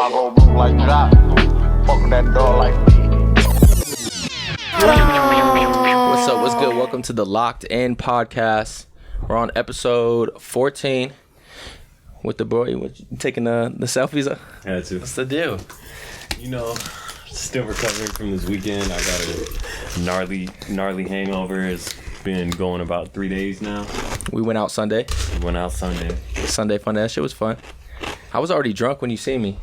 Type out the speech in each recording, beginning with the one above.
I go boom like that. Fuck that door like me. What's up? What's good? Welcome to the Locked In podcast. We're on episode 14 with the boy. What, you taking the selfies? Had to. What's the deal? You know, still recovering from this weekend. I got a gnarly hangover. It's been going about 3 days now. We went out Sunday. Sunday fun. That shit was fun. I was already drunk when you see me.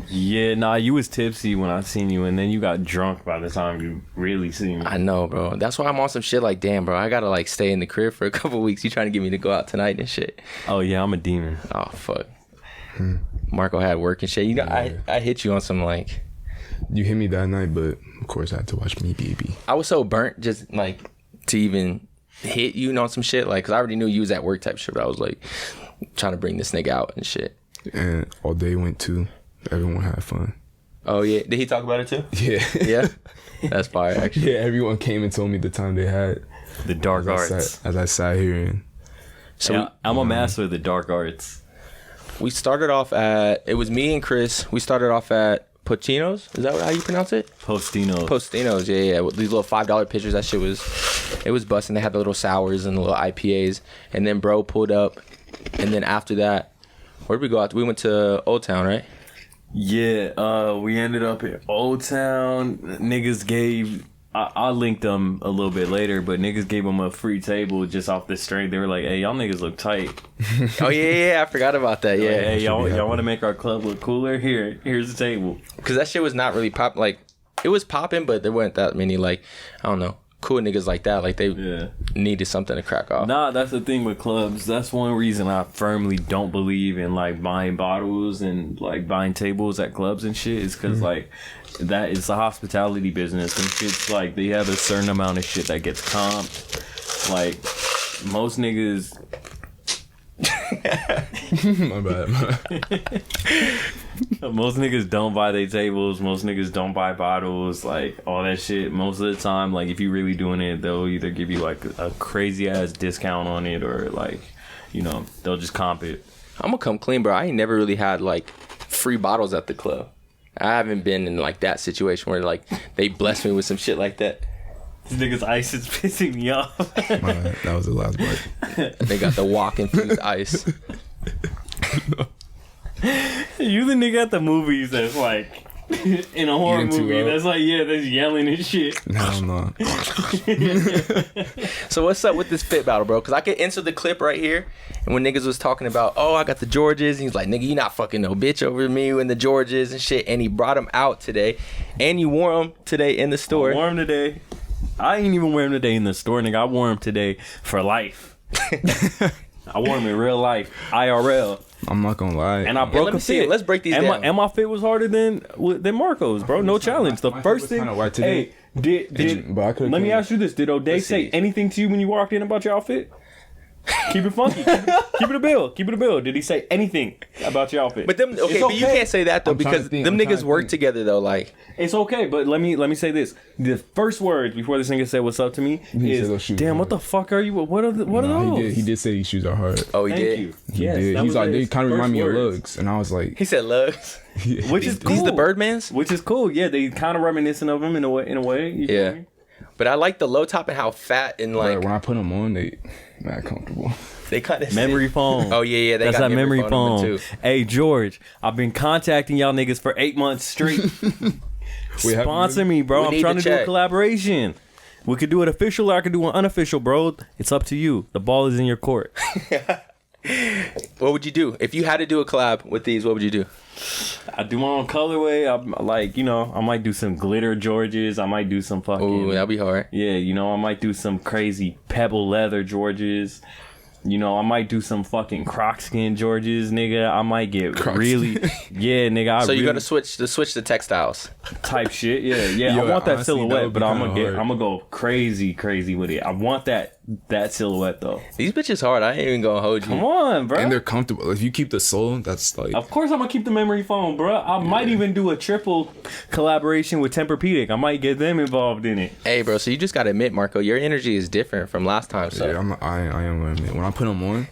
Yeah, nah, you was tipsy when I seen you, and then you got drunk by the time you really seen me. I know, bro. That's why I'm on some shit like, damn, bro, I gotta like stay in the crib for a couple weeks. You trying to get me to go out tonight and shit. Oh yeah, I'm a demon. Oh fuck. Marco had work and shit. You know, Yeah. I hit you on some like. You hit me that night, but of course I had to watch me, baby. I was so burnt just like to even hit you on some shit, like, cause I already knew you was at work type shit. But I was like trying to bring this nigga out and shit. And all day went too. Everyone had fun. Oh yeah, did he talk about it too? Yeah. Yeah, that's fire actually. Yeah, everyone came and told me the time they had. The dark arts. As I sat here and. So yeah, I'm a master of the dark arts. we started off at, it was me and Chris. We started off at Pochino's. Is that how you pronounce it? Postino. Yeah. With these little $5 pitchers. That shit was busting. They had the little sours and the little IPAs. And then bro pulled up. And then after that, where did we go out? We went to Old Town, right? Yeah, we ended up at Old Town. Niggas gave... I linked them a little bit later, but niggas gave them a free table just off the strength. They were like, hey, y'all niggas look tight. Oh, yeah. I forgot about that. Yeah. Like, hey, y'all want to make our club look cooler? Here's the table. Because that shit was not really pop. Like, it was popping, but there weren't that many, like, I don't know, cool niggas like that. Like, they needed something to crack off. Nah, that's the thing with clubs. That's one reason I firmly don't believe in, like, buying bottles and, like, buying tables at clubs and shit. Is because, like, that is a hospitality business. And shit's, like, they have a certain amount of shit that gets comped. Like, most niggas... My bad. Most niggas don't buy their tables. Most niggas don't buy bottles. Like, all that shit. Most of the time, like, if you really doing it, they'll either give you, like, a crazy-ass discount on it or, like, you know, they'll just comp it. I'm gonna come clean, bro. I ain't never really had, like, free bottles at the club. I haven't been in, like, that situation where, like, they bless me with some shit like that. This nigga's ice is pissing me off. That was the last part. They got the walk-infused ice. You the nigga at the movies that's like in a horror Eating too movie up. that's like, yeah, that's yelling and shit. No, I'm not. So what's up with this fit battle, bro? Because I could insert the clip right here. And when niggas was talking about, oh, I got the Georges. He's like, nigga, you not fucking no bitch over me and the Georges and shit. And he brought them out today. And you wore them today in the store. I wore them today. I ain't even wear them today in the store, nigga. I wore them today for life. I wore them in real life, IRL. I'm not gonna lie. And I broke let me a see it. fit. Let's break these and down. My fit was harder than Marco's, bro. No challenge. The my first fit thing. was kinda white today. Hey, did But I could've let me came- ask you this: did O'Day Let's say see. anything to you when you walked in about your outfit? Keep it funky. Keep it a bill. Keep it a bill. Did he say anything about your outfit? But them, okay, It's but you can't say that though I'm trying because to think, them I'm trying niggas to work think. together though. Like, It's okay, but let me say this: the first words before this nigga said "What's up" to me He said those is, shoes "Damn, are what the fuck are you? What are Nah, those?" He did say these shoes are hard. oh, he Thank did. you. He Yes, did. that He's was like, they his kind of remind me of first words. lugs. And I was like, He said lugs. Which is cool. He's the Birdman's. Which is cool. Yeah, they kind of reminiscent of him in a way. You feel Yeah. me? But I like the low top and how fat and like when I put them on, they not comfortable. they kind of Memory foam. Oh yeah. They That's got that memory on foam. them, too. Hey George, I've been contacting y'all niggas for 8 months straight. Wait, Sponsor me, bro. We I'm need trying to to do a check. collaboration. We could do it official or I could do it unofficial, bro. It's up to you. The ball is in your court. What would you do if you had to do a collab with these? What would you do? I do my own colorway. I'm like, you know, I might do some glitter Georges. I might do some fucking. Ooh, that'd be hard. Yeah, you know, I might do some crazy pebble leather Georges. You know, I might do some fucking croc skin Georges, nigga. I might get really, yeah, nigga. So I you really gotta switch the textiles. type shit, yeah. Yo, I want that honestly, that silhouette, would be but I'm kinda hard. gonna go crazy with it. I want that silhouette though. These bitches hard. I ain't even gonna hold you. Come on, bro. And they're comfortable. If you keep the sole, that's like. Of course, I'm gonna keep the memory foam, bro. I might even do a triple collaboration with Tempur-Pedic. I might get them involved in it. Hey, bro. So you just gotta admit, Marco, your energy is different from last time. So Yeah, I am gonna admit. When I put them on,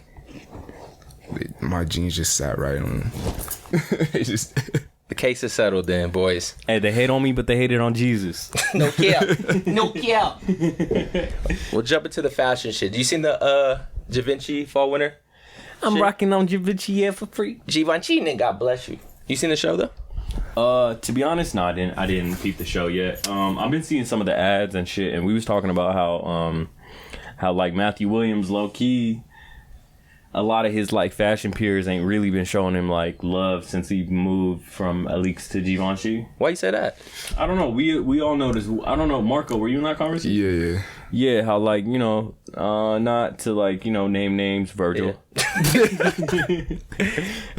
my jeans just sat right on. It just. The case is settled then, boys. Hey, they hate on me, but they hated on Jesus. No cap. No cap. We'll jump into the fashion shit. You seen the Givenchy fall winter? I'm rocking on Givenchy for free. Givenchy, nigga, God bless you. You seen the show though? To be honest, no, I didn't peep the show yet. I've been seeing some of the ads and shit, and we was talking about how like Matthew Williams, low key, a lot of his like fashion peers ain't really been showing him like love since he moved from Alix to Givenchy. Why you say that? I don't know. We all know this. I don't know. Marco, were you in that conversation? Yeah. Yeah, how like, you know, not to like, you know, name names, Virgil.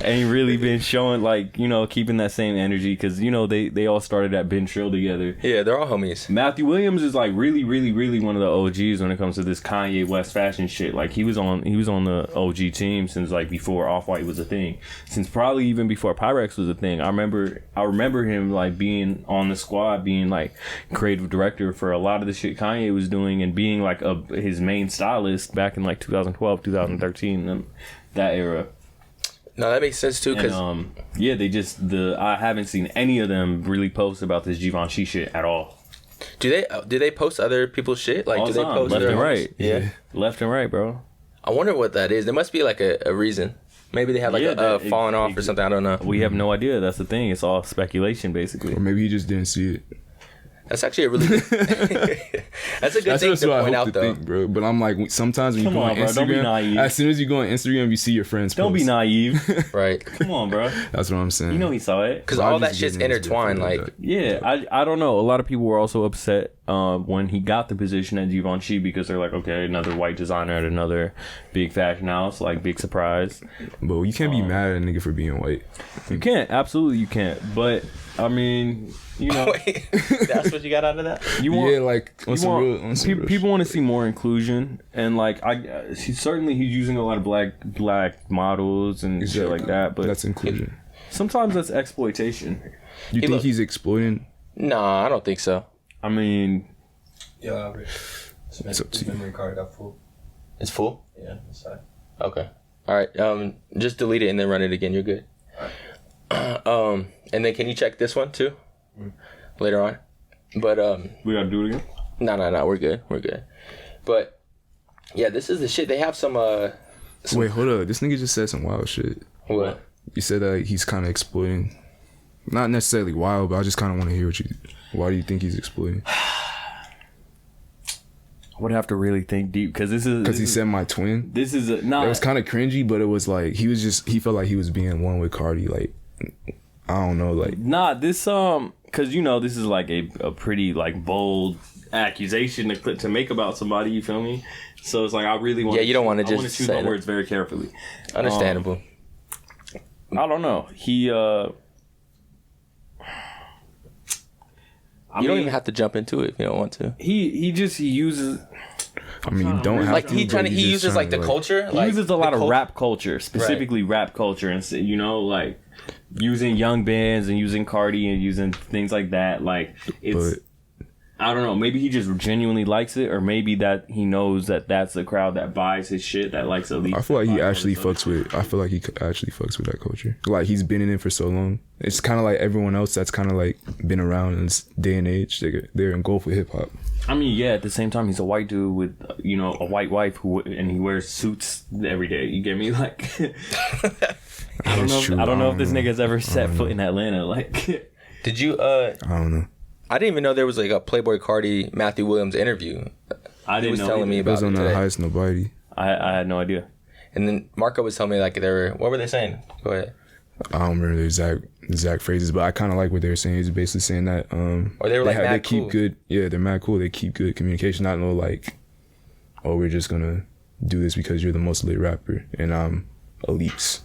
Ain't really been showing like, you know, keeping that same energy because, you know, they all started at Ben Trill together. Yeah, they're all homies. Matthew Williams is like really, really, really one of the OGs when it comes to this Kanye West fashion shit. Like he was on the OG team since like before Off-White was a thing. Since probably even before Pyrex was a thing. I remember him like being on the squad, being like creative director for a lot of the shit Kanye was doing and being like his main stylist back in like 2012, 2013, and that era. No, that makes sense too. Cause yeah, I haven't seen any of them really post about this Givenchy shit at all. do they post other people's shit? Like, All do the they time, post left their and homies? right? Yeah. Left and right, bro. I wonder what that is. There must be like a reason. Maybe they had like a falling off or something. I don't know. We have no idea. That's the thing. It's all speculation, basically. Or maybe he just didn't see it. That's actually a really good that's a good thing to point out, though. Think, bro. But I'm like, sometimes when you Come go on, on bro. Don't be Instagram, naive. as soon as you go on Instagram, you see your friends Don't post. be naive. Right. Come on, bro. That's what I'm saying. You know he saw it. Because Well, all I'm that just shit's getting into intertwined. different, Like, Yeah, I don't know. A lot of people were also upset when he got the position at Givenchy because they're like, okay, another white designer at another big fashion house, like big surprise. But you can't be mad at a nigga for being white. You can't, absolutely you can't. But I mean, you know, wait, that's what you got out of that? you want, Yeah, like on some real people want to see more inclusion, and like he's using a lot of black models and shit like that. But that's inclusion. sometimes that's exploitation. You think he's exploiting? Nah, I don't think so. I mean, Yeah, It's up to you. memory card got full. It's full? Yeah, that's fine. Okay. All right. Just delete it and then run it again. You're good. And then can you check this one too? Later on. But we gotta do it again. no, we're good. We're good. But yeah, this is the shit. They have some Wait, hold up. This nigga just said some wild shit. what? You said that he's kind of exploiting. Not necessarily wild, but I just kind of want to hear why do you think he's exploiting? I would have to really think deep because Because he said my twin. this is a It nah. was kind of cringy, but it was like he felt like he was being one with Cardi. Like, I don't know, like Nah, this because you know this is like a pretty like bold accusation to make about somebody. You feel me? So it's like I really want. Yeah, you don't want to I want just to choose say my that. words very carefully. Understandable. I don't know. He You don't even have to jump into it if you don't want to. he uses I mean, you don't have Like to. he but you just uses like the trying to, culture. he Like, uses a lot the of rap culture, specifically rap culture, and you know like using young bands and using Cardi and using things like that. Like it's. But I don't know. Maybe he just genuinely likes it, or maybe that he knows that that's the crowd that buys his shit that likes Elite. I feel like he actually fucks with. I feel like he actually fucks with that culture. Like he's been in it for so long. It's kind of like everyone else that's kind of like been around in this day and age. They're engulfed with hip hop. I mean, yeah. At the same time, he's a white dude with you know a white wife and he wears suits every day. You get me? Like, I don't know if this nigga's ever set foot in Atlanta. Like, Did you? I don't know. I didn't even know there was like a Playboy Cardi Matthew Williams interview. I He didn't was know. telling me It about was on it the today. highest nobody. I had no idea. And then Marco was telling me like they were. What were they saying? Go ahead. I don't remember the exact phrases, but I kind of like what they were saying. He's basically saying that Or they were like they mad keep cool. good. Yeah, they're mad cool. They keep good communication. Not no like, oh, we're just gonna do this because you're the most lit rapper and I'm Elite.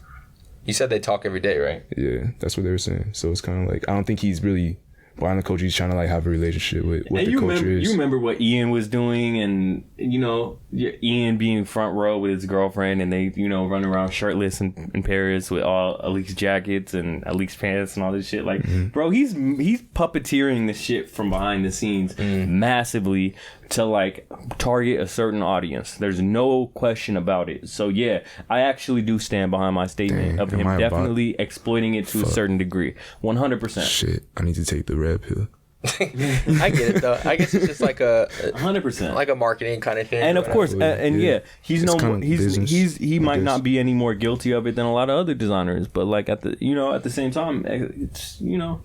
You said they talk every day, right? Yeah, that's what they were saying. So it's kind of like I don't think he's really behind the culture. He's trying to like have a relationship with what the culture is. You remember what Ian was doing, and you know Ian being front row with his girlfriend, and they run around shirtless in Paris with all Alix jackets and Alix pants and all this shit. Like, bro, he's puppeteering the shit from behind the scenes massively to like target a certain audience. There's no question about it. So yeah, I actually do stand behind my statement of him definitely exploiting it to a certain degree. 100%. Shit, I need to take the red pill. I get it though. I guess it's just like a 100%, like a marketing kind of thing. and of course, and yeah, he's It's no kind more, of he business, might I not guess. be any more guilty of it than a lot of other designers, but like at the same time, it's yeah.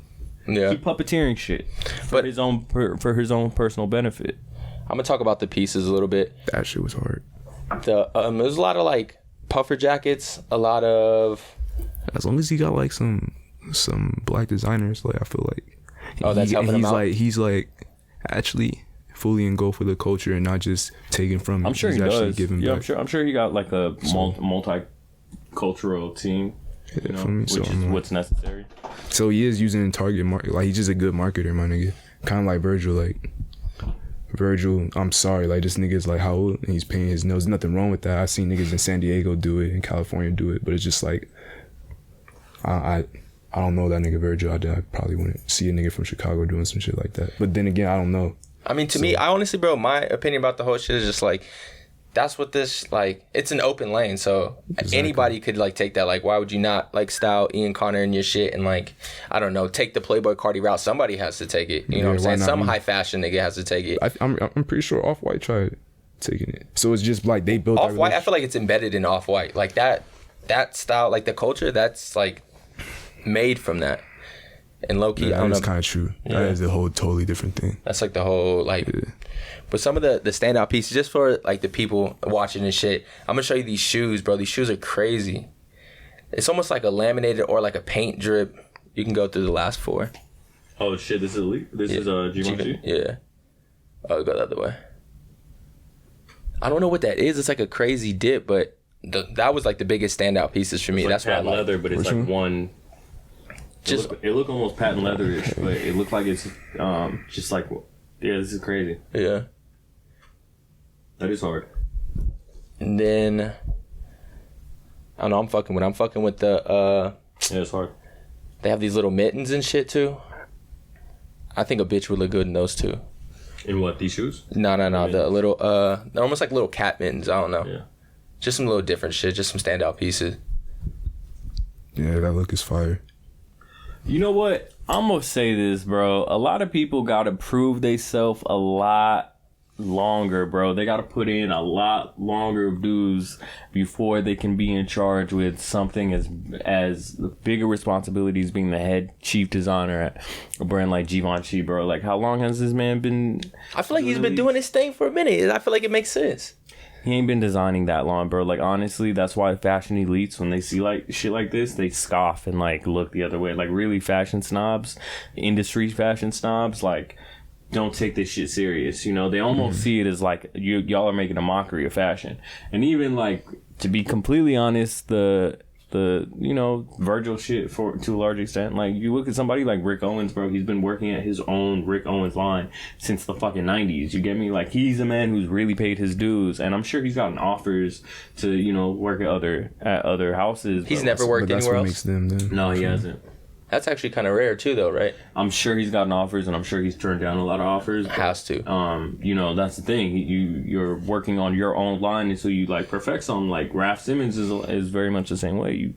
he puppeteering shit for his own personal benefit. I'm gonna talk about the pieces a little bit. That shit was hard. There's a lot of like puffer jackets, a lot of. As long as he got like some black designers, like I feel like. Oh, that's helping him out? He's like actually fully engulfed with the culture and not just taking from it. I'm sure he's he actually does. giving Yeah, back. I'm sure he got like a multicultural team, you know, for me, which so is I'm like- what's necessary. So he is using target market. Like he's just a good marketer, my nigga. Kind of like Virgil. Like Virgil, I'm sorry, like this nigga's like how old and he's paying his nose. Nothing wrong with that. I seen niggas in San Diego do it, in California do it, but it's just like I don't know that nigga Virgil. I probably wouldn't see a nigga from Chicago doing some shit like that. But then again, I don't know. I mean, to me, I honestly, bro, my opinion about the whole shit is just like, that's what this, like, it's an open lane. So anybody could, like, take that. Like, why would you not, like, style Ian Connor and your shit and, like, I don't know, take the Playboy Cardi route? Somebody has to take it. You know what I'm why saying? not Some me? high fashion nigga has to take it. I'm pretty sure Off-White tried taking it. So it's just like they built that Off-White, I feel like it's embedded in Off-White. Like, that style, like, the culture, that's, like, made from that. And low-key, I don't know. That's kind of true. Yeah. That is a whole totally different thing. That's like the whole like, but some of the standout pieces just for like the people watching this shit. I'm gonna show you these shoes, bro. These shoes are crazy. It's almost like a laminated or like a paint drip. You can go through the last four. Oh shit! This is elite. This is Givenchy. Yeah. Oh, go the other way. I don't know what that is. It's like a crazy dip, but that was like the biggest standout pieces for me. It's like That's what I patent like. leather, but it's Which like one? one. Just It look almost patent leatherish, but it looked like it's just like, yeah, this is crazy. yeah. That is hard. And then I don't know. I'm fucking with the. Yeah, it's hard. They have these little mittens and shit too. I think a bitch would look good in those too. In what, these shoes? No. The little they're almost like little cat mittens. I don't know. Yeah. Just some little different shit. Just some standout pieces. Yeah, that look is fire. You know what? I'm gonna say this, bro. A lot of people gotta prove theyself a lot longer, bro. They gotta put in a lot longer dues before they can be in charge with something as bigger responsibilities, being the head chief designer at a brand like Givenchy, bro. Like, how long has this man been? I feel like he's been doing his thing for a minute. I feel like it makes sense. He ain't been designing that long, bro. Like, honestly, that's why fashion elites, when they see like shit like this, they scoff and like look the other way. Like, really, fashion snobs, industry fashion snobs, like, don't take this shit serious. You know, they almost see it as like y'all are making a mockery of fashion. And even like, to be completely honest, the you know, Virgil shit to a large extent. Like, you look at somebody like Rick Owens, bro. He's been working at his own Rick Owens line since the fucking 90s. You get me? Like, he's a man who's really paid his dues, and I'm sure he's gotten offers to, you know, work at other houses. He's but never worked But that's anywhere what else. makes them then. No, he hasn't. That's actually kind of rare too, though, right? I'm sure he's gotten offers, and I'm sure he's turned down a lot of offers. But, Has to. you know, that's the thing. You're working on your own line, and so you like perfect something. Like Raf Simons is very much the same way. You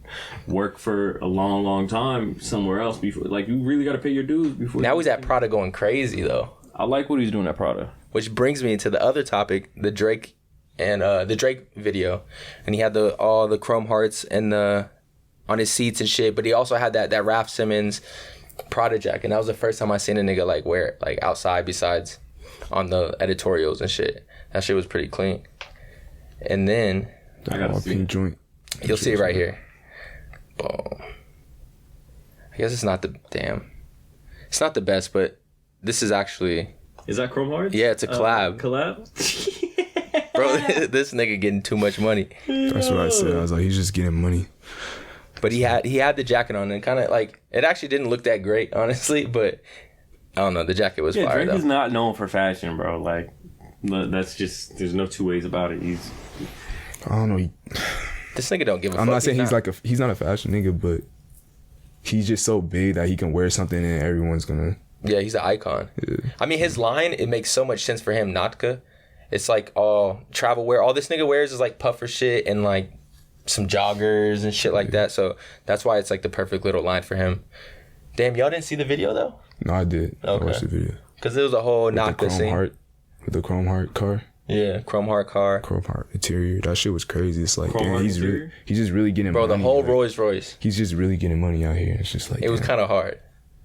work for a long time somewhere else before. Like, you really got to pay your dues before. Now he's at Prada going crazy though, I like what he's doing at Prada. which brings me to the other topic, the Drake and the Drake video, and he had all the chrome hearts and the on his seats and shit, but he also had that Raf Simons Prada jacket, and that was the first time I seen a nigga like wear it like outside besides on the editorials and shit. That shit was pretty clean. And then I gotta All see. pink joint. you'll see it right here. Boom. I guess it's not the best, but this is actually, Is that Chrome Hearts? yeah, it's a collab. Collab? Bro, this nigga getting too much money. That's what I said. I was like, he's just getting money. But he had the jacket on, and kind of like, it actually didn't look that great, honestly, but I don't know, the jacket was Yeah, fire Drake though. is not known for fashion, bro. Like, that's just, there's no two ways about it. I don't know. This nigga don't give a fuck. I'm not saying he's not a fashion nigga, but he's just so big that he can wear something and everyone's gonna Yeah, he's an icon. Yeah. I mean, his line, it makes so much sense for him, Natka. It's like all travel wear. All this nigga wears is like puffer shit and like some joggers and shit like that. So that's why it's like the perfect little line for him. Damn, y'all didn't see the video though? No, I did. Okay. I watched the video. Because it was a whole Natka scene. With the chrome heart car. Yeah, chrome heart car. Chrome heart interior. That shit was crazy. It's like, Chrome damn, heart he's interior? just really getting Bro, money. the whole like, Rolls Royce. He's just really getting money out here. It's just like, It was damn. kind of hard.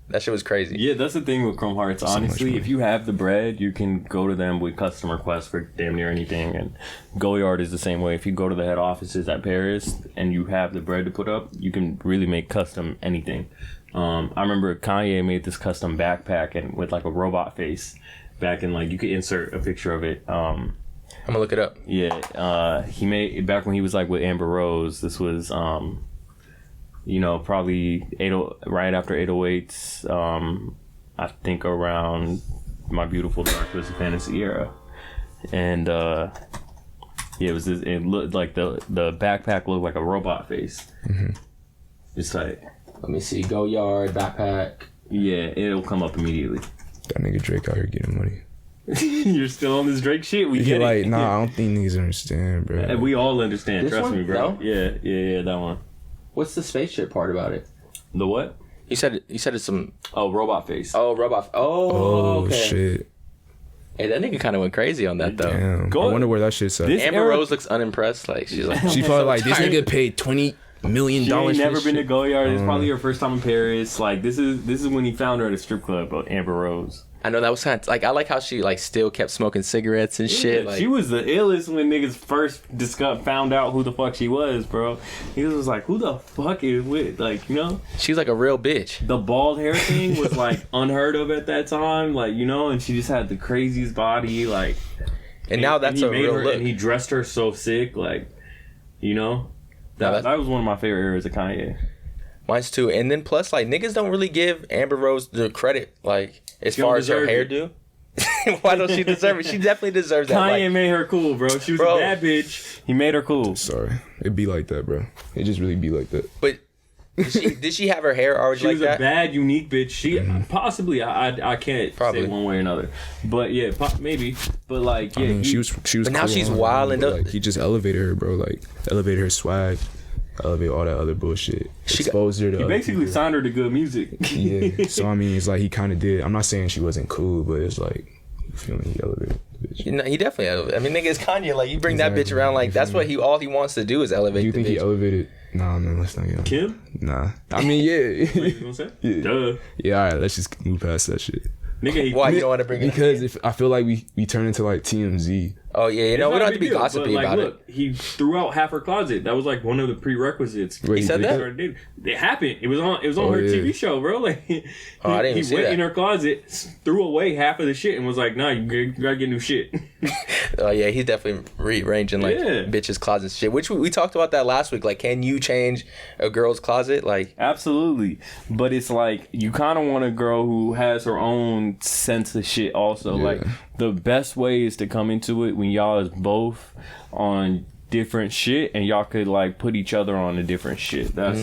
That shit was crazy. Yeah, that's the thing with Chrome Hearts. much Honestly, money. if you have the bread, you can go to them with custom requests for damn near anything. And Goyard is the same way. If you go to the head offices at Paris and you have the bread to put up, you can really make custom anything. I remember Kanye made this custom backpack and with like a robot face back in like, you could insert a picture of it. I'm gonna look it up. Yeah, he made back when he was like with Amber Rose. This was, you know, probably right after 808s. I think around My Beautiful Dark Twisted Fantasy era, and yeah, it was. It looked like the backpack looked like a robot face. Mm-hmm. It's like, Let me see. Go Yard, backpack. yeah, it'll come up immediately. That nigga Drake out here getting money. You're still on this Drake shit. We Yeah, get like, it. nah, I don't think niggas understand, bro. And we all understand. This Trust one? me, bro. No? Yeah, that one. What's the spaceship part about it? The what? You said it's some. Oh, robot face. Oh, robot. Oh, okay. shit. Hey, that nigga kind of went crazy on that though. Damn. Go- I wonder where that shit's at. This- Amber era- Rose looks unimpressed. Like she's like, She probably like, this tired. nigga paid $20 million. She ain't never for been to this shit. Goyard. It's probably her first time in Paris. Like this is when he found her at a strip club, Amber Rose. I know that was kind of like I like how she like still kept smoking cigarettes and shit. Yeah, Like she was the illest when niggas first found out who the fuck she was, bro. He was like, who the fuck is with, like, you know? she's like a real bitch. The bald hair thing was like unheard of at that time, like, you know, and she just had the craziest body, like. And now that's he a made real her, look. and he dressed her so sick, like, you know. That was one of my favorite eras of Kanye. Mine's too. And then plus like niggas don't really give Amber Rose the credit like as She far don't as her deserve hairdo. Why don't she deserve it? She definitely deserves that. Kanye Like, made her cool, bro. She was Bro. a bad bitch. He made her cool. Sorry. It be like that, bro. It just really be like that. but did she have her hair already She like was that? a bad, unique bitch. She possibly, I can't Probably. say one way or another, but yeah, maybe. But like, yeah, I mean, she was But now cool she's on, wild but, and up- like he just elevated her, bro. Like elevated her swag, elevate all that other bullshit. She Exposed her to he other basically people. signed her to good music. Yeah. So I mean, it's like he kind of did. I'm not saying she wasn't cool, but it's like, you feel me? He elevated the bitch. You know, he definitely. I mean, nigga, it's Kanye. Like you bring that bitch Exactly. around. Like You that's feel what he all he wants to do is elevate. Do you the think he bitch. elevated? Nah, man. Let's not get him. Kim? Nah. I mean, yeah. What you gonna say? Yeah. Duh. Yeah. All right. Let's just move past that shit. Nigga, he, Why you don't want to bring it? Because if I feel like we turn into like TMZ. Oh yeah, you know we It's not don't a have to be big deal, gossipy but, like, about look, He threw out half her closet. That was like one of the prerequisites. Wait, He said did that? Started dating. It happened. It was on Oh, her yeah. TV show, bro. Like, Oh, I didn't even he see went that. in her closet, threw away half of the shit, and was like, "Nah, you gotta get new shit." it. Oh yeah, he's definitely rearranging like Yeah. bitches' closets and shit. Which we talked about that last week. Like, can you change a girl's closet? Like, Absolutely, but it's like you kind of want a girl who has her own sense of shit. Also, Yeah. like the best way is to come into it when y'all is both on different shit, and y'all could like put each other on a different shit. That's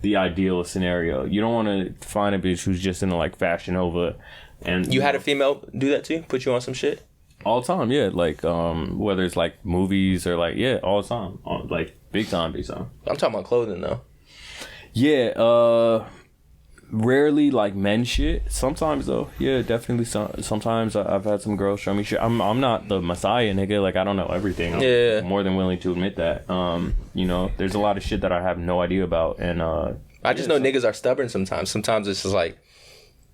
the ideal scenario. You don't want to find a bitch who's just into like Fashion Nova, and you had a female do that too, put you on some shit. all the time. Yeah, like whether it's like movies or like all the time, like big time. I'm talking about clothing though. Yeah, rarely like men shit. Sometimes though, yeah, definitely. Sometimes I've had some girls show me shit. I'm not the messiah, nigga. Like I don't know everything. I'm Yeah. more than willing to admit that. You know, there's a lot of shit that I have no idea about, and I just know niggas are stubborn sometimes. Sometimes it's just like,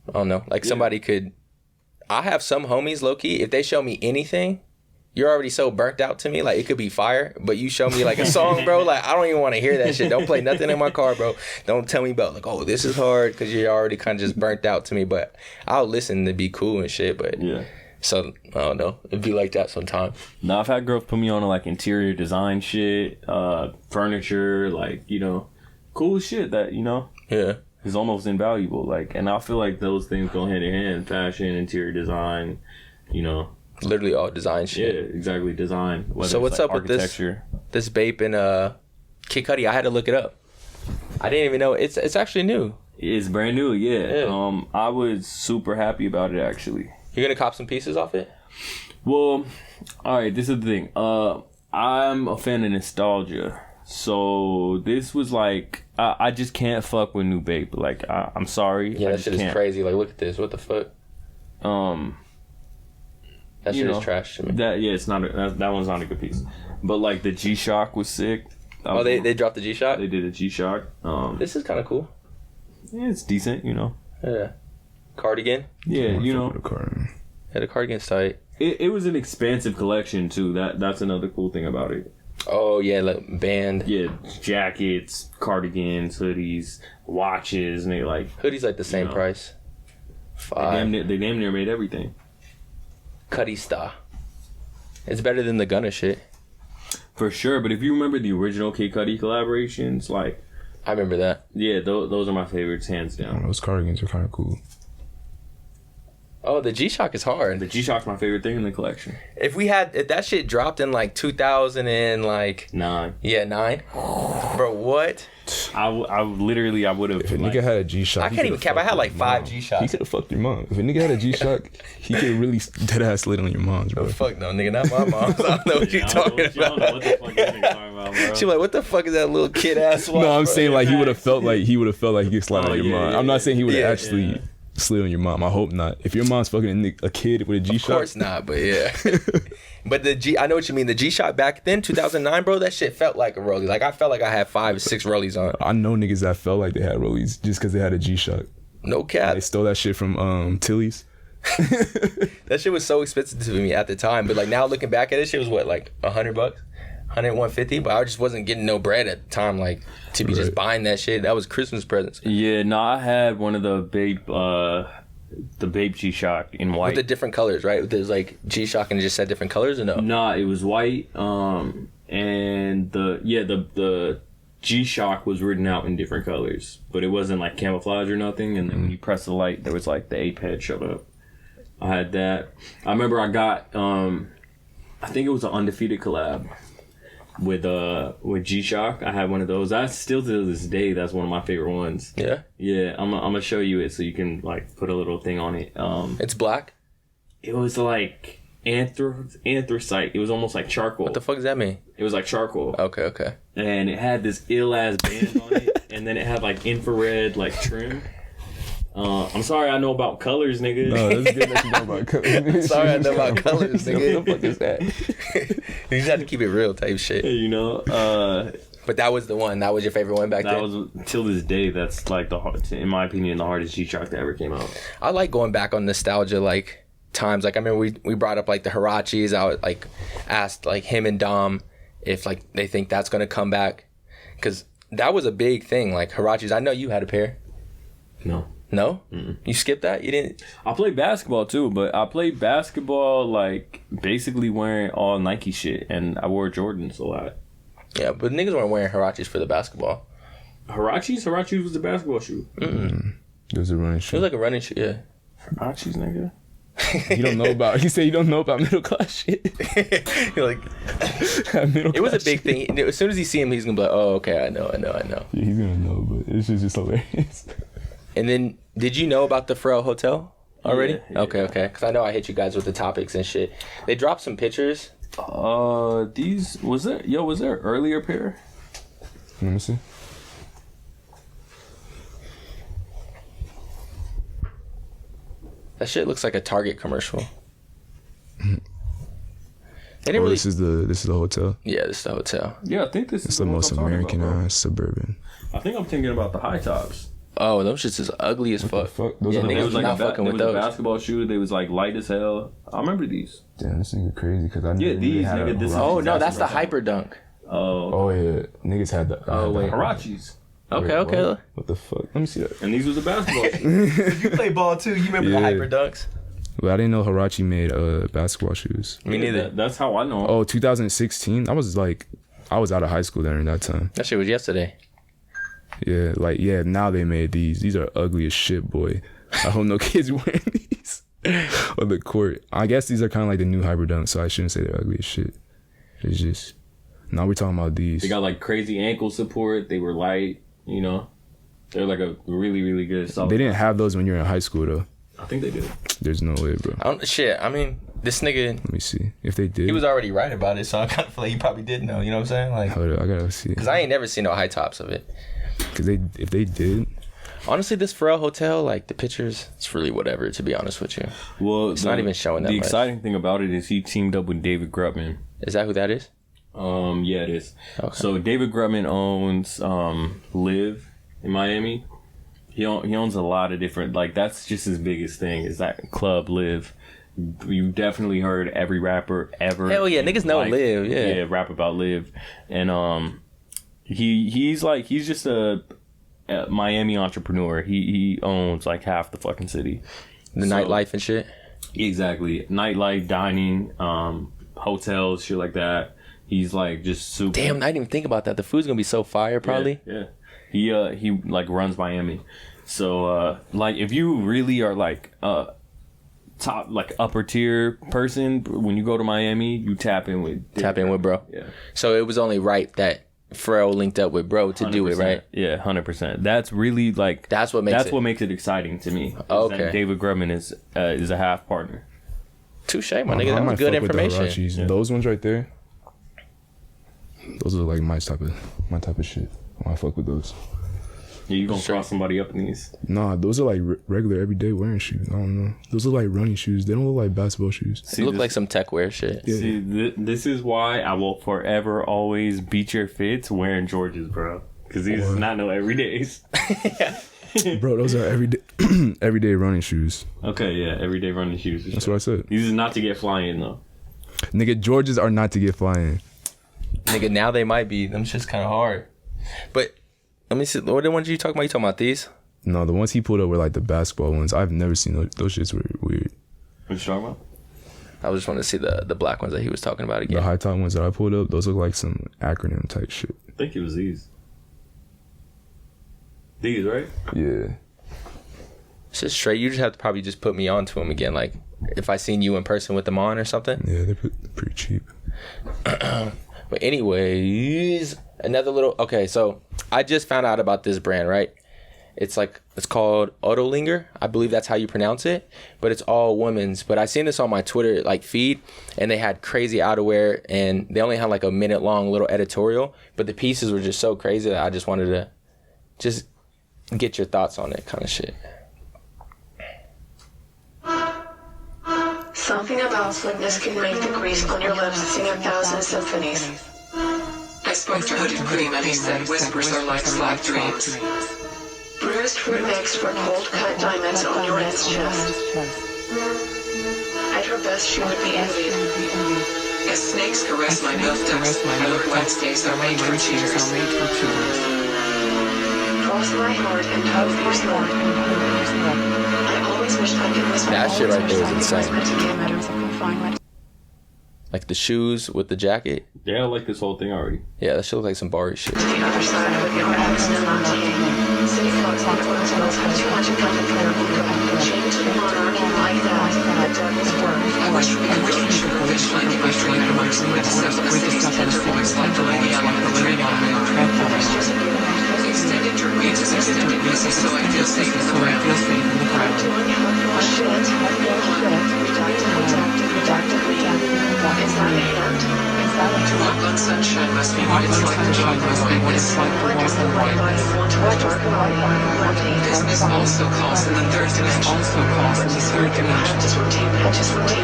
I don't know, like somebody could. I have some homies low key. If they show me anything, you're already so burnt out to me. Like it could be fire, but you show me like a song, bro. Like I don't even want to hear that shit. Don't play nothing in my car, bro. Don't tell me about like, oh, this is hard, because you're already kind of just burnt out to me. But I'll listen to be cool and shit. But yeah. so I don't know. It'd be like that sometimes. Now I've had girls put me on to like interior design shit, furniture, like cool shit that Yeah. is almost invaluable. Like, and I feel like those things go hand in hand: fashion, interior design. Literally all design Yeah, shit. exactly. Design. Whether So it's, what's like, up with this? architecture. This Bape and Kid Cudi, I had to look it up. I didn't even know it's actually new. It's brand new, yeah. Yeah. I was super happy about it actually. You're gonna cop some pieces off it? Well, all right. This is the thing. I'm a fan of nostalgia, so this was like I just can't fuck with new Bape. Like I'm sorry. Yeah, I that just shit is can't. crazy. Like, look at this. What the fuck? That You shit know, is trash to me. It's not that one's not a good piece. But like the G-Shock was sick. Oh, they dropped the G-Shock? They did a G-Shock. This is kind of cool. Yeah, it's decent, you know. Yeah. Cardigan? Yeah, you know. The car. Yeah, the cardigan's tight. It was an expansive collection too. That's another cool thing about it. Oh, yeah, like band. Yeah, jackets, cardigans, hoodies, watches, and they like Hoodie's like the same know. price. they damn near made everything. Cudi Star. It's better than the Gunna shit. For sure, but if you remember the original Kid Cudi collaborations, like I remember that. yeah, those are my favorites, hands down. Those cardigans are kind of cool. Oh, the G-Shock is hard. The G-Shock's my favorite thing in the collection. If that shit dropped in like 2000 and like 9. 9, bro, what? I would have. If a nigga had a G-Shock, I can't even cap. I had like 5 He G-Shocks. could have fucked your mom. If a nigga had a G-Shock, he could have really dead ass slid on your mom's, bro. Oh, fuck no, nigga, not my mom. I don't know what you talking I don't know about. what the fuck this nigga talking about, bro. She like, what the fuck is that little kid ass? No, I'm saying like he would have felt like he could slide Oh, on your yeah, mom. yeah, I'm not saying he would have yeah, actually slid on your mom. I hope not. If your mom's fucking a kid with a Of G-Shock, course not, but yeah. But I know what you mean. The G-Shock back then, 2009, bro, that shit felt like a rollie. Like I felt like I had 5 or 6 rollies on. I know niggas that felt like they had rollies just because they had a G-Shock. No cap. They stole that shit from Tilly's. That shit was so expensive to me at the time. But like now looking back at it, shit was what, like $100, 150. But I just wasn't getting no bread at the time, like to be just buying that shit. That was Christmas presents. Yeah, no, I had one of the Bape G-Shock in white. With the different colors, right? There's like G-Shock and it just said different colors or no? Nah, it was white. And the G-Shock was written out in different colors, but it wasn't like camouflage or nothing. And then when you press the light, there was like the ape head showed up. I had that. I remember I got I think it was an Undefeated collab with G-Shock. I had one of those. That's still to this day, that's one of my favorite ones. Yeah? Yeah, I'm gonna show you it so you can like put a little thing on it. It's black? It was like anthracite. It was almost like charcoal. What the fuck does that mean? It was like charcoal. Okay. And it had this ill ass band on it, and then it had like infrared like trim. I'm sorry, I know about colors, nigga. No, that's good that you know about colors. Sorry, I know about colors, nigga. What the fuck is that? You just have to keep it real type shit. You know, But that was the one. That was your favorite one back that then? was till this day. That's like in my opinion, the hardest G-Shock that ever came out. I like going back on nostalgia like times. Like I remember we brought up like the Hirachis. I would like asked like him and Dom if like they think that's gonna come back, because that was a big thing. Like Hirachis. I know you had a pair. No. No? Mm-mm. You skipped that? You didn't? I played basketball too, but I played basketball like basically wearing all Nike shit, and I wore Jordans a lot. Yeah, but niggas weren't wearing Hirachis for the basketball. Hirachis was the basketball shoe. It was a running It shoe. was like a running shoe, yeah. Hirachis, nigga. You don't know about. He said you don't know about middle class shit. You're like, it was a big thing. As soon as he see him, he's gonna be like, "Oh, okay, I know." Yeah, he's gonna know, but it's just hilarious. And then, did you know about the Pharrell Hotel already? Yeah. Okay. Because I know I hit you guys with the topics and shit. They dropped some pictures. These was there an earlier pair? Let me see. That shit looks like a Target commercial. They didn't Oh, really. this is the hotel. Yeah, this is the hotel. Yeah, I think this It's is the what most I'm talking American about, bro. suburban. I think I'm thinking about the high tops. Oh, those shits is ugly as fuck. fuck? Those Yeah, are the They niggas was was like not fucking they with was a those. basketball shoe. They was like light as hell. I remember these. Damn, this nigga crazy because I never Yeah, really these, had nigga, a this is- Huarache. Oh no, that's the That's what I'm Hyper Dunk. Oh yeah, niggas had the. Oh, wait. Hirachis. Okay. What the fuck? Let me see that. And these was a basketball shoe. You play ball too. You remember Yeah. the Hyper Dunks? But I didn't know Huarache made basketball shoes. Me neither. That's how I know. Oh, 2016. I was out of high school during that time. That shit was yesterday. Yeah, now they made these. These are ugly as shit, boy. I hope no kids wearing these on the court. I guess these are kind of like the new Hyper Dunks, so I shouldn't say they're ugly as shit. It's just, now we're talking about these. They got like crazy ankle support. They were light, you know. They're like a really, really good solid. They didn't have those when you were in high school though. I think they did. There's no way, bro. I mean, this nigga, Let me see if they did. he was already right about it, so I kind of feel like he probably did know. You know what I'm saying? Like, Hold up, I gotta see. because I ain't never seen no high tops of it. Because if they did, Honestly, this Pharrell hotel, like the pictures, it's really whatever. To be honest with you, Well, it's not even showing that The much. exciting thing about it is he teamed up with David Grutman. Is that who that is? Yeah, it is. Okay. So David Grutman owns Live in Miami. He owns a lot of different, like, that's just his biggest thing is that club Live. You definitely heard every rapper ever. Hell yeah, niggas know Live, yeah. rap about Live, and he's just a Miami entrepreneur. He owns like half the fucking city. The nightlife and shit. Exactly, nightlife, dining, hotels, shit like that. He's like just super. Damn, I didn't even think about that. The food's gonna be so fire, probably. Yeah. He like runs Miami. So like if you really are like top like upper tier person, when you go to Miami, you tap in with bro. Yeah. So it was only right that Pharrell linked up with bro to do it, 100%. right? Yeah, 100%. That's really like That's what makes it exciting to me. is Okay. that David Grumman is a half partner. Touche, my I nigga. That might was good fuck with the information. Hirachis. Yeah. Those ones right there. Those are like my type of shit. I fuck with those. Yeah, you gonna Sure. cross somebody up in these? Nah, those are like regular everyday wearing shoes. I don't know. Those look like running shoes. They don't look like basketball shoes. It looked like some tech wear shit. Yeah. See, this is why I will forever always beat your fits wearing Georges, bro. Because these is not no everydays. Bro, those are everyday running shoes. Okay, yeah, everyday running shoes. That's what I said. These is not to get flying though. Nigga, Georges are not to get flying. Nigga, now they might be. Them shit's kind of hard. But let me see. What the ones you talking about? You talking about these? No, the ones he pulled up were like the basketball ones. I've never seen those shits were weird. What you talking about? I was just wanting to see the black ones that he was talking about The again. high top ones that I pulled up, those look like some acronym type shit. I think it was these. These, right? Yeah. It's just straight. You just have to probably just put me on to them again. Like if I seen you in person with them on or something. Yeah, they're pretty cheap. But anyways, another little. Okay, so I just found out about this brand, right? It's called Autolinger. I believe that's how you pronounce it. But it's all women's. But I seen this on my Twitter like feed, and they had crazy outerwear, and they only had like a minute long little editorial. But the pieces were just so crazy that I just wanted to just get your thoughts on it, kind of shit. Something about slickness can make the crease on your lips sing 1,000 symphonies. I spoke to Hooded Cream and he said whispers are like slack dreams. Bruised fruit mixed for cold cut diamonds on your aunt's chest. At her best she would be envied. As snakes caress my milk ducts, her Wednesdays are made for cheaters. Cross my heart and hug your snort. I always wished I could whisper. That shit right there is insane. Like the shoes with the jacket. Yeah, I like this whole thing already. Yeah, that shit look like some Bari shit. To the other side of your rags and Monty. City clocks on hotels have too much in common for a chain to the monarchy like that. The devil's work. I wish we could reach sugar fish finding my train amongst the stuff of the city's tender voice like the lady on the train on the extended your reach is extended busy so I feel safe in the ground. Doing helpful shit. Redacted. Is that a hand? To walk on sunshine must be what it's like to walk on whiteness. What does the white body want to the dark body? Business also calls in the third dimension. Just routine.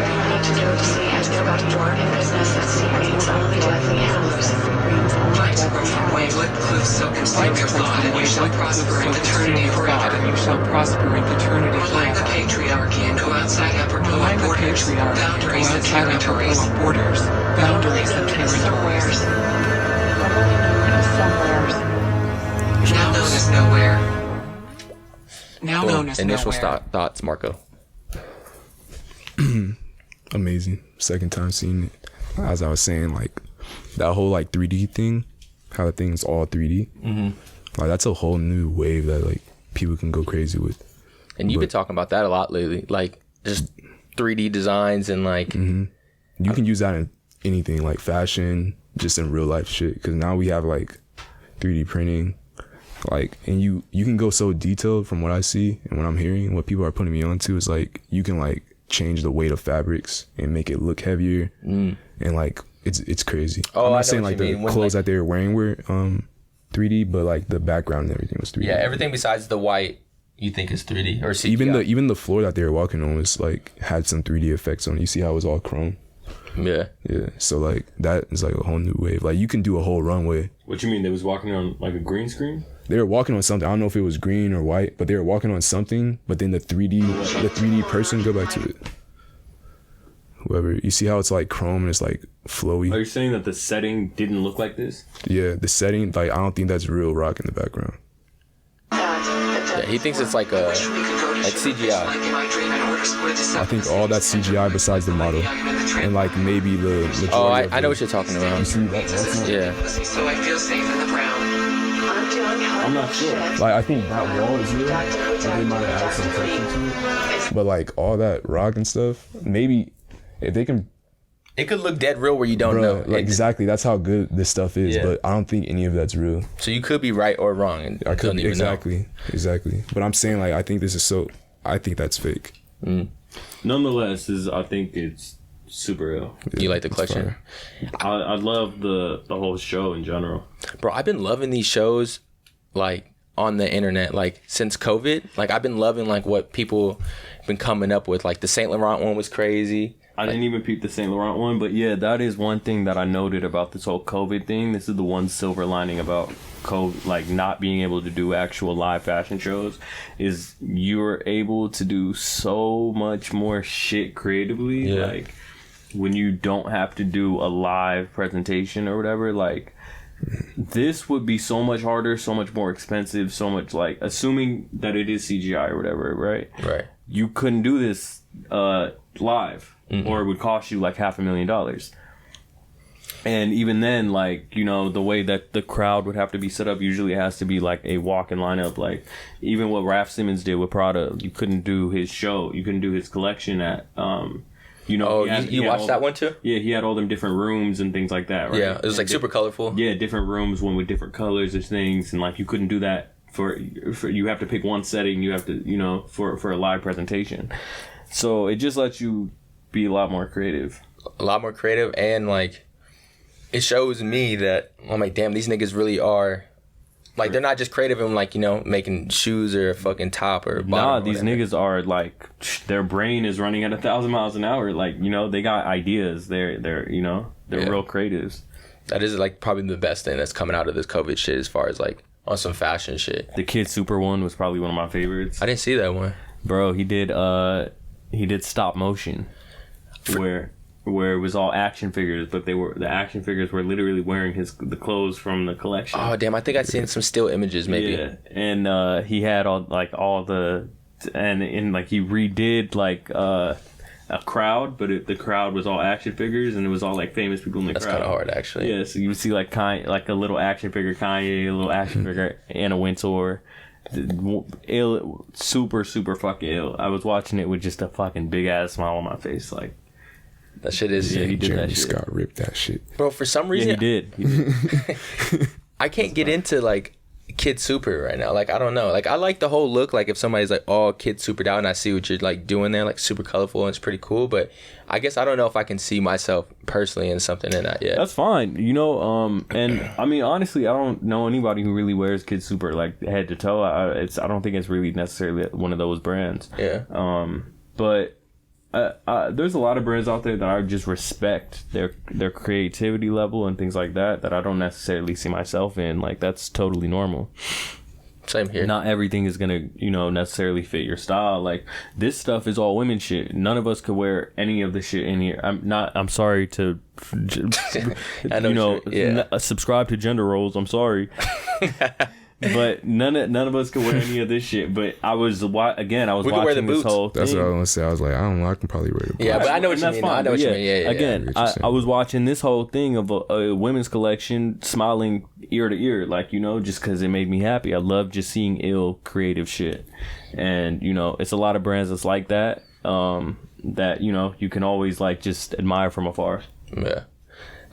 You need to know to see and know about door in business that secrets only deathly hallows. Fight to grow from wavelet cliffs so conceal your thought and you shall prosper in eternity forever. Relying the patriarchy and go outside upper borders, boundaries and territories. Boundaries and territories. Now known as nowhere. Now known as Initial nowhere. thoughts, Marco. Amazing. Second time seeing it. As I was saying, like that whole like 3D thing, how the thing's all 3D. Mm-hmm. Like that's a whole new wave that like people can go crazy with. And you've been talking about that a lot lately, like just 3D designs and like. You can use that in anything, like fashion, just in real life shit. Because now we have like 3D printing. Like, and you can go so detailed from what I see and what I'm hearing. What people are putting me onto is like you can like change the weight of fabrics and make it look heavier, and like it's crazy. Oh, I'm I know not saying what like you the mean. When, clothes like, that they were wearing were 3D, but like the background and everything was 3D. Yeah, everything besides the white you think is 3D or CGI. Even the floor that they were walking on was like had some 3D effects on it. You see how it was all chrome? Yeah. Yeah. So like that is like a whole new wave. Like you can do a whole runway. What you mean? They was walking on like a green screen? They were walking on something. I don't know if it was green or white, but they were walking on something. But then the 3D person, go back to it. Whoever, you see how it's like chrome and it's like flowy. Are you saying that the setting didn't look like this? Yeah, the setting, like I don't think that's real rock in the background. Yeah, he thinks it's like CGI. I think all that's CGI besides the model, and like maybe the majority. Oh, of I know what you're talking about. You see that? Yeah. So I feel safe in the brown. I'm not sure. Like I think that wall is real, and they might have had some texture to it. But like all that rock and stuff, maybe if they can. It could look dead real where you don't Bro, know. like exactly, that's how good this stuff is. Yeah. But I don't think any of that's real. So you could be right or wrong, and I don't could even know. exactly. But I'm saying like I think this is so. I think that's fake. Nonetheless, I think it's super ill. You like the It's collection? fire. I love the whole show in general. Bro, I've been loving these shows like on the internet like since COVID. Like I've been loving like what people been coming up with. Like the Saint Laurent one was crazy. I didn't even peep the Saint Laurent one, but yeah, that is one thing that I noted about this whole COVID thing. This is the one silver lining about COVID, like not being able to do actual live fashion shows, is you're able to do so much more shit creatively. Yeah. Like when you don't have to do a live presentation or whatever, like this would be so much harder, so much more expensive, so much like assuming that it is CGI or whatever, right? Right. You couldn't do this live. Or it would cost you like $500,000. And even then, like, you know, the way that the crowd would have to be set up usually has to be like a walk-in lineup. Like, even what Raf Simons did with Prada, you couldn't do his show. You couldn't do his collection at, you know. Oh, he you had watched all that one too? Yeah, he had all them different rooms and things like that, right? Yeah, it was like super colorful. Yeah, different rooms, one with different colors and things. And like, you couldn't do that for you have to pick one setting, you have to, you know, for a live presentation. So it just lets you be a lot more creative. And like it shows me that I'm like, damn, these niggas really are like, they're not just creative in like, you know, making shoes or a fucking top or bottom. Nah, or these whatever. niggas are like, their brain is running at 1,000 miles an hour. Like, you know, they got ideas. They're you know, they're Yeah. real creatives. That is like probably the best thing that's coming out of this COVID shit as far as like on some fashion shit. The Kid Super one was probably one of my favorites. I didn't see that one. Bro, he did stop motion. Where it was all action figures, but the action figures were literally wearing the clothes from the collection. Oh damn, I think I seen some still images maybe. Yeah, and he had all the and like he redid like a crowd, but the crowd was all action figures, and it was all like famous people in the That's crowd. kind of hard actually. Yeah, so you would see like like a little action figure Kanye, a little action figure Anna Wintour. Ill, super fucking ill. I was watching it with just a fucking big ass smile on my face, like. That shit is. Yeah, he did Jeremy that shit. Scott ripped that shit. Bro, for some reason Yeah, he did. I can't get into like Kid Super right now. Like I don't know. Like I like the whole look. Like if somebody's like, "Oh, Kid Supered out," and I see what you're like doing there, like super colorful and it's pretty cool. But I guess I don't know if I can see myself personally in something in that yet. That's fine, you know. And I mean, honestly, I don't know anybody who really wears Kid Super like head to toe. I don't think it's really necessarily one of those brands. Yeah. But there's a lot of brands out there that I just respect their creativity level and things like that I don't necessarily see myself in. Like that's totally normal. Same here. Not everything is gonna, you know, necessarily fit your style. Like this stuff is all women shit. None of us could wear any of the shit in here. I'm sorry to, I know you know, yeah. subscribe to gender roles. I'm sorry. But none of us could wear any of this shit. But I was watching wear the this boots. whole thing. That's what I was gonna say. I was like, I don't know. I can probably wear the. Yeah, but I know what And you that's mean. fine, I know but what you mean. Yeah. Again, I was watching this whole thing of a women's collection, smiling ear to ear, like, you know, just because it made me happy. I love just seeing ill creative shit, and you know, it's a lot of brands that's like that. That, you know, you can always like just admire from afar. Yeah.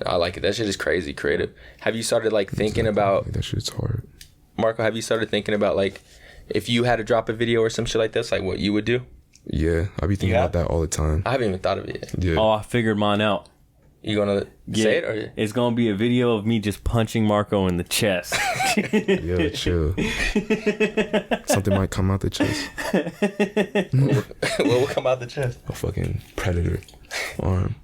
I like it. That shit is crazy creative. Have you started like thinking about That shit's hard. Marco, have you started thinking about like if you had to drop a video or some shit like this, like what you would do? Yeah, I be thinking Yeah? about that all the time. I haven't even thought of it yet. Yeah. Oh, I figured mine out. You gonna say it or? It's gonna be a video of me just punching Marco in the chest. Yo, chill. Something might come out the chest. What will come out the chest? A fucking predator arm.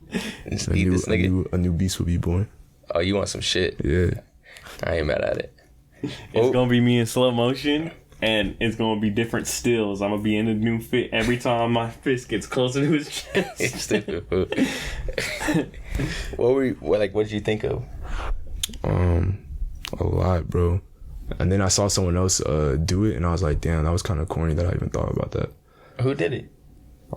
Just eat this nigga. A new beast will be born. Oh, you want some shit? Yeah. I ain't mad at it. It's gonna be me in slow motion, and it's gonna be different stills. I'm gonna be in a new fit every time my fist gets closer to his chest. It's stupid food. What did you think of? A lot, bro. And then I saw someone else do it, and I was like, damn, that was kind of corny that I even thought about that. Who did it?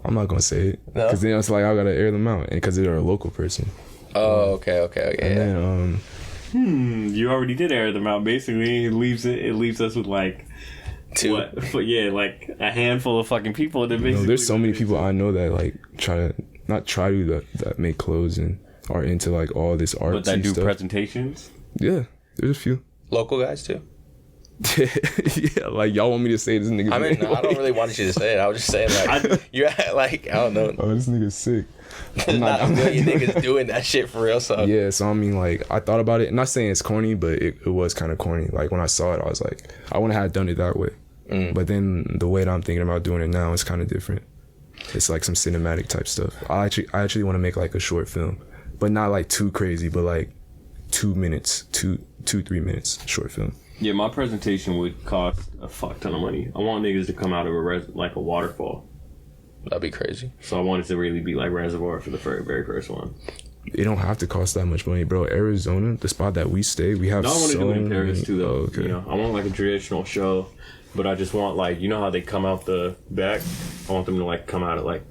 I'm not gonna say it, No? because then it's like I gotta air them out, and because they're a local person. Oh, okay. And then You already did air them out. Basically, it leaves us with like Two. what? But yeah, like a handful of fucking people. That basically there's so many people I know that like that make clothes and are into like all this artsy but that do stuff. presentations. Yeah, there's a few. Local guys too. Yeah, like y'all want me to say this nigga's I mean, name? no, I don't really want you to say it. I was just saying like you're like I don't know. Oh, this nigga's sick. There's not a million niggas doing that shit for real. So Yeah, so I mean, like, I thought about it. Not saying it's corny, but it was kind of corny. Like, when I saw it, I was like, I wouldn't have done it that way. But then the way that I'm thinking about doing it now is kind of different. It's like some cinematic type stuff. I actually want to make like a short film, but not like too crazy, but like 2 minutes, 3 minutes short film. Yeah, my presentation would cost a fuck ton of money. I want niggas to come out of a waterfall. that'd be crazy. So I want it to really be like Reservoir for the very first one. It don't have to cost that much money, bro. Arizona, the spot that we stay, we have No, I want to so do it in Paris many- too, though. Oh, okay. You know, I want like a traditional show, but I just want like, you know how they come out the back? I want them to like come out at like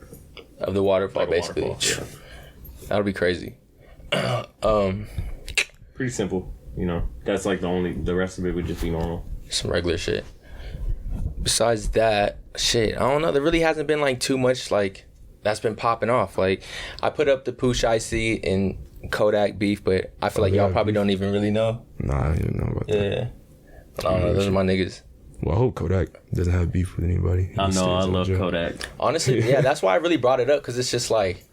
Of the waterfall, a basically. waterfall. Yeah. That'll be crazy. Pretty simple, you know. That's like the rest of it would just be normal. Some regular shit. Besides that, shit, I don't know. There really hasn't been like too much like that's been popping off. Like I put up the Poosh Icy and Kodak beef, but I feel like y'all yeah, probably beef. don't even really know. Nah, I don't even know about that. Yeah. I don't know. Those are my niggas. Well, I hope Kodak doesn't have beef with anybody. I He know, I stays on love jail. Kodak. Honestly, yeah, that's why I really brought it up, because it's just like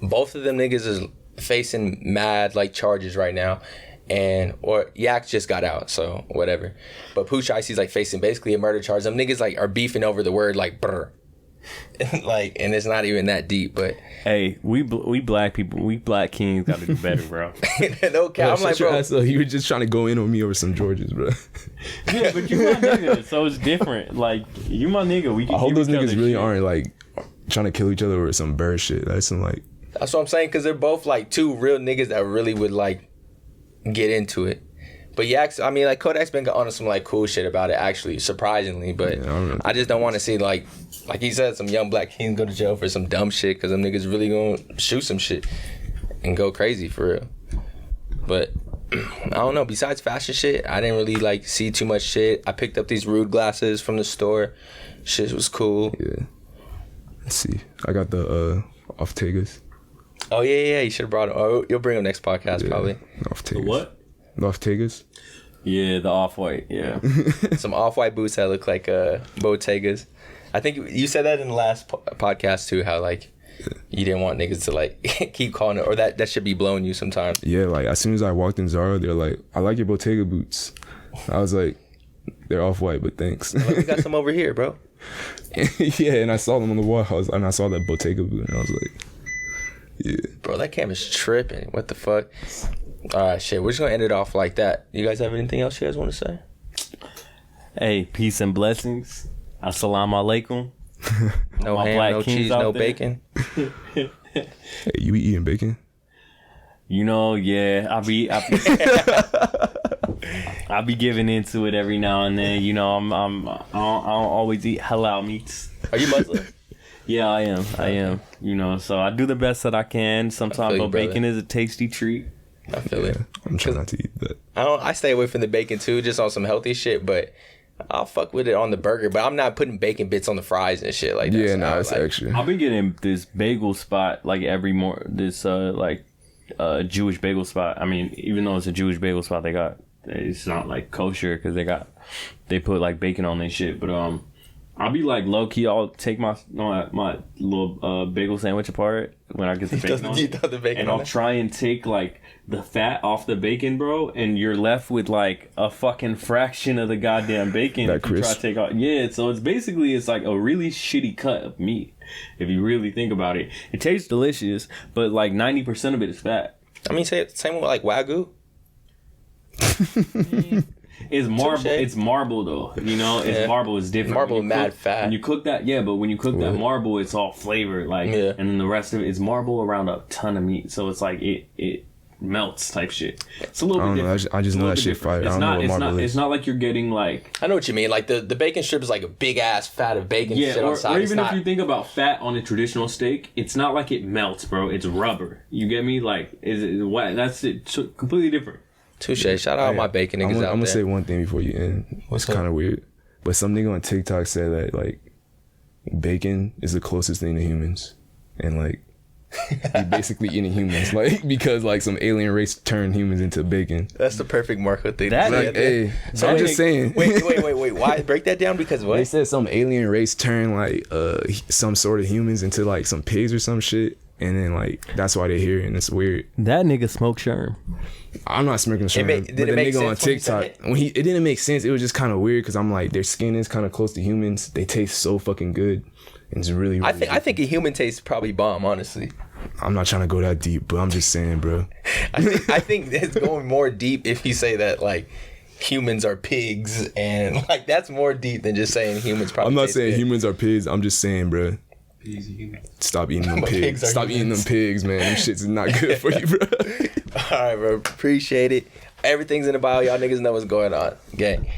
both of them niggas is facing mad like charges right now, or Yak just got out, so whatever. But Pooch Icy's like facing basically a murder charge. Them niggas like are beefing over the word like brr, like, and it's not even that deep. But Hey, we black people, we black kings got to do better, bro. no cap, I'm Shut like, your bro, ass up. You were just trying to go in on me over some Georges, bro. Yeah, but you my nigga, so it's different. Like, you my nigga. We can I hope give those each other niggas really shit. aren't like trying to kill each other over some bird shit. That's some like, that's what I'm saying, because they're both like two real niggas that really would like get into it. But Yak's, I mean, like Kodak's been on some like cool shit about it, actually, surprisingly. But Yeah, I remember. I just don't want to see like he said, some young black kings go to jail for some dumb shit, because them niggas really gonna shoot some shit and go crazy for real. But I don't know. Besides fashion shit, I didn't really like see too much shit. I picked up these Rude glasses from the store. Shit was cool. yeah. Let's see. I got the Ortegas. Oh yeah. You should have brought them. Oh, you'll bring them next podcast probably. Ortegas. What? The Ortegas. Yeah, the off-white, yeah. Some off-white boots that look like Bottegas. I think you said that in the last podcast too, how like you didn't want niggas to like keep calling it, or that should be blowing you sometimes. Yeah, like as soon as I walked in Zara, they're like, I like your Bottega boots. I was like, they're off-white, but thanks. Like, we got some over here, bro. Yeah, and I saw them on the wall. And I saw that Bottega boot, and I was like, yeah. Bro, that camera's tripping. What the fuck? All right, shit. We're just gonna end it off like that. You guys have anything else you guys want to say? Hey, peace and blessings. Assalamu alaikum. No My ham, black no kings cheese, out no there. bacon. Hey, you be eating bacon? You know, yeah, I be giving into it every now and then. You know, I don't always eat halal meats. Are you Muslim? Yeah, I am. You know, so I do the best that I can. Sometimes you, brother. bacon is a tasty treat. I feel it. I'm trying not to eat that. I stay away from the bacon too, just on some healthy shit. But I'll fuck with it on the burger. But I'm not putting bacon bits on the fries and shit like that. Yeah, So nah, I it's like, extra. I've been getting this bagel spot like every more. This Jewish bagel spot. I mean, even though it's a Jewish bagel spot, they got it's not like kosher because they put like bacon on their shit. But I'll be like low key. I'll take my little bagel sandwich apart when I get the bacon on it, and I'll try and take like the fat off the bacon, bro, and you're left with like a fucking fraction of the goddamn bacon. That if you try crisp. to take off. Yeah, so it's like a really shitty cut of meat if you really think about it. It tastes delicious, but like 90% of it is fat. I mean, same with like Wagyu. It's marble. Touche. It's marble though. You know, it's marble. It's different. Marble When you mad cook- fat. When you cook that, but when you cook that marble, it's all flavored. Like, Yeah. and then the rest of it is marble around a ton of meat. So it's like it melts type shit. It's a little I bit don't know. different. I just know that shit fire. I don't know what marble is. It's not like you're getting like I know what you mean. Like the bacon strip is like a big ass fat of bacon shit on or, the side. or It's even if not, you think about fat on a traditional steak, it's not like it melts, bro. It's rubber. You get me? Like that's it. So completely different. touche. Shout out my bacon niggas I'm out gonna there. say one thing before you end. What's It's up? kind of weird, but some nigga on TikTok said that like bacon is the closest thing to humans, and like you basically eating humans, like because like some alien race turned humans into bacon. That's the perfect Marco thing. That to say Like, at the end. hey, so I'm just saying. Wait. Why break that down? Because They what? said some alien race turned like some sort of humans into like some pigs or some shit, and then like that's why they're here, and it's weird. That nigga smoked sherm. I'm not smirking the Did but it the make nigga on sense when you said TikTok it didn't make sense. It was just kind of weird because I'm like their skin is kind of close to humans. They taste so fucking good, and it's really. I think a human tastes probably bomb. Honestly, I'm not trying to go that deep, but I'm just saying, bro. I think it's going more deep if you say that like humans are pigs, and like that's more deep than just saying humans probably. I'm not taste saying good. humans are pigs. I'm just saying, bro. Easy human. Stop eating them But pigs. pigs are Stop eating them humans. pigs, man. Them shits is not good for you, bro. All right, bro. Appreciate it. Everything's in the bio. Y'all niggas know what's going on. Gang.